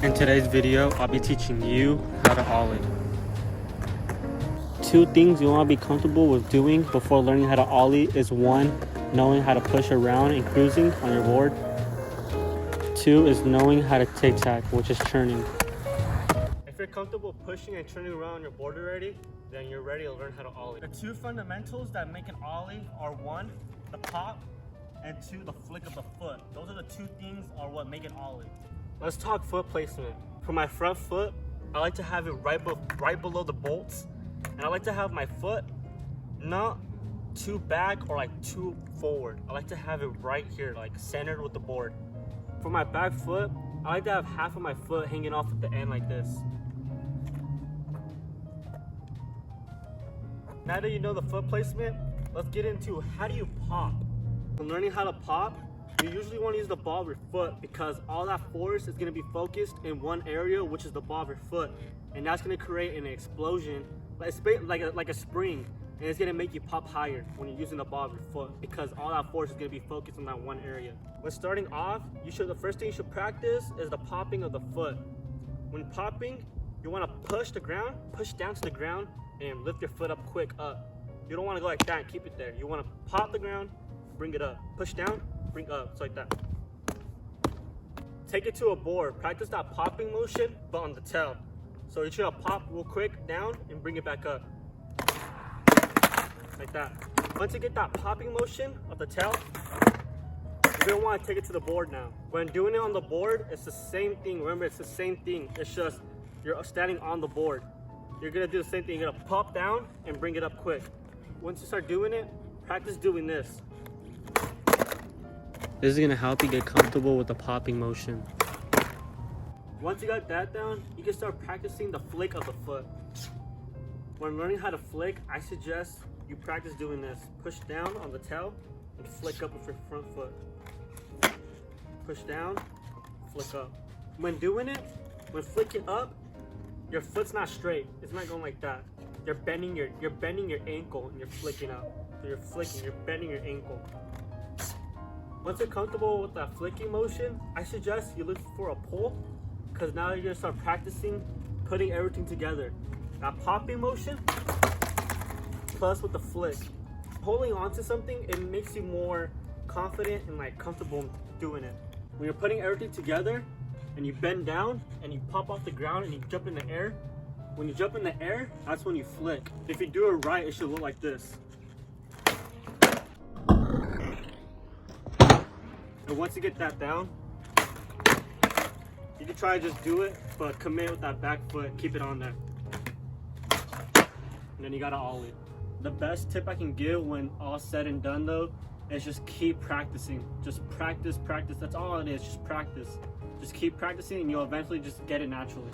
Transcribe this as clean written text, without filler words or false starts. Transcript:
In today's video, I'll be teaching you how to ollie. Two things you want to be comfortable with doing before learning how to ollie is one, knowing how to push around and cruising on your board. Two is knowing how to tic-tac, which is churning. If you're comfortable pushing and turning around your board already, then you're ready to learn how to ollie. The two fundamentals that make an ollie are one, the pop, and two, the flick of the foot. Those are the two things are what make an ollie. Let's talk foot placement. For my front foot, I like to have it right below the bolts, and I like to have my foot not too back or like too forward. I like to have it right here, like centered with the board. For my back foot, I like to have half of my foot hanging off at the end like this. Now that you know the foot placement, let's get into how do you pop. When learning how to pop, you usually want to use the ball of your foot because all that force is going to be focused in one area, which is the ball of your foot, and that's going to create an explosion, like a spring, and it's going to make you pop higher when you're using the ball of your foot because all that force is going to be focused on that one area. When starting off, the first thing you should practice is the popping of the foot. When popping, you want to push down to the ground, and lift your foot up quick up. You don't want to go like that and keep it there. You want to pop the ground, bring it up, push down, bring up, it's like that. Take it to a board. Practice that popping motion, but on the tail. So you're trying to pop real quick down and bring it back up. Like that. Once you get that popping motion of the tail, you're gonna want to take it to the board now. When doing it on the board, it's the same thing. Remember, it's the same thing. It's just you're standing on the board. You're gonna do the same thing. You're gonna pop down and bring it up quick. Once you start doing it, practice doing this. This is gonna help you get comfortable with the popping motion. Once you got that down, you can start practicing the flick of the foot. When learning how to flick, I suggest you practice doing this. Push down on the tail and flick up with your front foot. Push down, flick up. When doing it, when flicking up, your foot's not straight. It's not going like that. You're bending your ankle and you're flicking up. So you're bending your ankle. Once you're comfortable with that flicking motion, I suggest you look for a pull because now you're gonna start practicing putting everything together. That popping motion plus with the flick. Holding on to something, it makes you more confident and like comfortable doing it. When you're putting everything together, and you bend down and you pop off the ground and you jump in the air. When you jump in the air, that's when you flick. If you do it right, it should look like this. And once you get that down, you can try to just do it, but commit with that back foot, keep it on there. And then you gotta ollie. The best tip I can give when all said and done though, is just keep practicing. Just practice. That's all it is, just practice. Just keep practicing and you'll eventually just get it naturally.